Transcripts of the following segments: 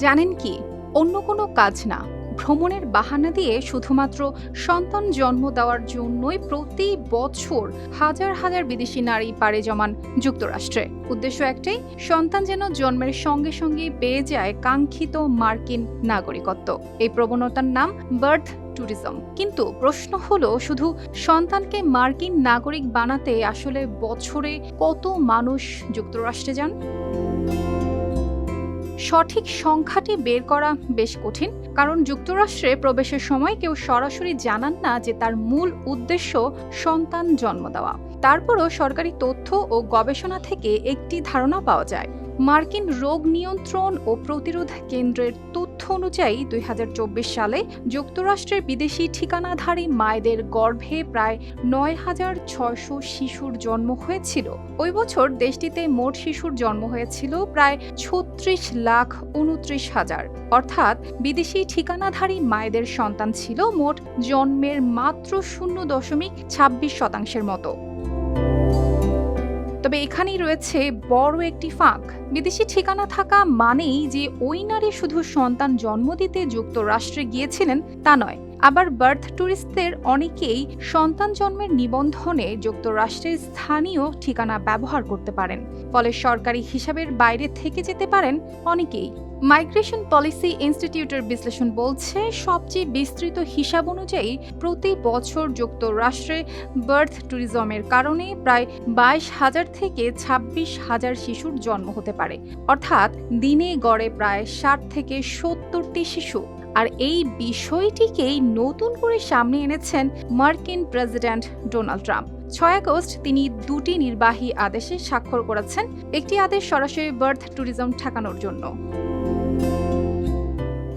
জানেন কি, অন্য কোনো কাজ না, ভ্রমণের বাহানা দিয়ে শুধুমাত্র সন্তান জন্ম দেওয়ার জন্যই প্রতি বছর হাজার হাজার বিদেশি নারী পাড়ি জমান যুক্তরাষ্ট্রে। উদ্দেশ্য একটাই, সন্তান যেন জন্মের সঙ্গে সঙ্গে পেয়ে যায় কাঙ্ক্ষিত মার্কিন নাগরিকত্ব। এই প্রবণতার নাম বার্থ ট্যুরিজম। কিন্তু প্রশ্ন হলো, শুধু সন্তানকে মার্কিন নাগরিক বানাতে আসলে বছরে কত মানুষ যুক্তরাষ্ট্রে যান? সঠিক সংখ্যাটি বের করা বেশ কঠিন, কারণ যুক্তরাষ্ট্রে প্রবেশের সময় কেউ সরাসরি জানান না যে তার মূল উদ্দেশ্য সন্তান জন্ম দেওয়া। তারপরও সরকারি তথ্য ও গবেষণা থেকে একটি ধারণা পাওয়া যায়। মার্কিন রোগ নিয়ন্ত্রণ ও প্রতিরোধ কেন্দ্রের তথ্য অনুযায়ী ২০২৪ সালে যুক্তরাষ্ট্রের বিদেশি ঠিকানাধারী মায়েদের গর্ভে প্রায় ৯,৬০০ শিশুর জন্ম হয়েছিল। ওই বছর দেশটিতে মোট শিশুর জন্ম হয়েছিল প্রায় ৩৬,২৯,০০০। অর্থাৎ বিদেশি ঠিকানাধারী মায়েদের সন্তান ছিল মোট জন্মের মাত্র ০.২৬% মতো। তবে এখানেই রয়েছে বড় একটি ফাঁক। বিদেশি ঠিকানা থাকা মানেই যে ওই নারী শুধু সন্তান জন্ম দিতে যুক্তরাষ্ট্রে গিয়েছিলেন তা নয়। আবার বার্থ ট্যুরিস্টদের অনেকেই সন্তান জন্মের নিবন্ধনে যুক্তরাষ্ট্রের স্থানীয় ঠিকানা ব্যবহার করতে পারেন, ফলে সরকারি হিসাবের বাইরে থেকে যেতে পারেন অনেকেই। মাইগ্রেশন পলিসি ইনস্টিটিউটের বিশ্লেষণ বলছে, সবচেয়ে বিস্তৃত হিসাব অনুযায়ী প্রতি বছর যুক্তরাষ্ট্রে বার্থ ট্যুরিজমের কারণে প্রায় ২২,০০০ থেকে ২৬,০০০ শিশুর জন্ম হতে পারে। অর্থাৎ দিনে গড়ে প্রায় ৬০ থেকে ৭০টি শিশু। আর এই বিষয়টিকেই নতুন করে সামনে এনেছেন মার্কিন প্রেসিডেন্ট ডোনাল্ড ট্রাম্প। ৬ আগস্ট তিনি দুটি নির্বাহী আদেশে স্বাক্ষর করেছেন। একটি আদেশ সরাসরি বার্থ ট্যুরিজম ঠেকানোর জন্য।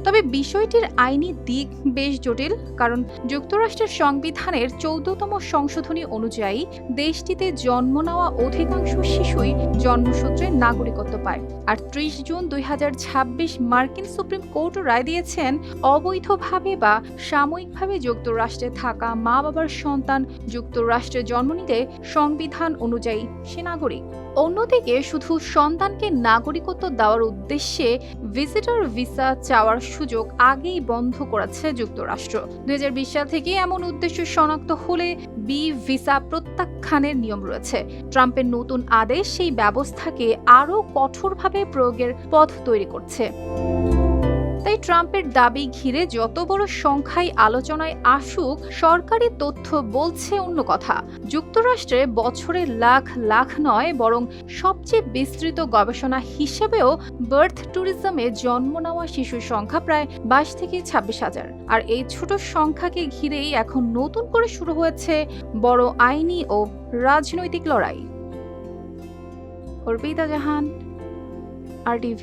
তবে বিষয়টির আইনি দিক বেশ জটিল, কারণ যুক্তরাষ্ট্রের সংবিধানের ১৪তম সংশোধনী অনুযায়ী দেশটিতে জন্ম নেওয়া অধিকাংশ শিশুই জন্মসূত্রে নাগরিকত্ব পায়। আর ৩০ জুন ২০২৬ মার্কিন সুপ্রিম কোর্ট রায় দিয়েছেন, অবৈধভাবে বা সাময়িকভাবে যুক্তরাষ্ট্রে থাকা মা বাবার সন্তান যুক্তরাষ্ট্রে জন্ম নিলে সংবিধান অনুযায়ী সে নাগরিক। অন্যদিকে শুধু সন্তানকে নাগরিকত্ব দেওয়ার উদ্দেশ্যে ভিজিটর ভিসা চাওয়ার সুযোগ আগেই বন্ধ করেছে যুক্তরাষ্ট্র। ২০২০ সাল থেকে এমন উদ্দেশ্য শনাক্ত হলে বি ভিসা প্রত্যাখ্যানের নিয়ম রয়েছে। ট্রাম্পের নতুন আদেশ সেই ব্যবস্থাকে আরও কঠোরভাবে প্রয়োগের পথ তৈরি করছে। তাই ট্রাম্পের দাবি ঘিরে যত বড় সংখ্যাই আলোচনায় আসুক, সরকারি তথ্য বলছে অন্য কথা। যুক্তরাষ্ট্রে বছরে লাখ লাখ নয়, বরং সবচেয়ে বিস্তৃত গবেষণা হিসেবেও বার্থ ট্যুরিজমে জন্ম নেওয়া শিশুর সংখ্যা প্রায় ২২ থেকে ২৬,০০০। আর এই ছোট সংখ্যাকে ঘিরেই এখন নতুন করে শুরু হয়েছে বড় আইনি ও রাজনৈতিক লড়াই। অর্পিতা জাহান, RTV।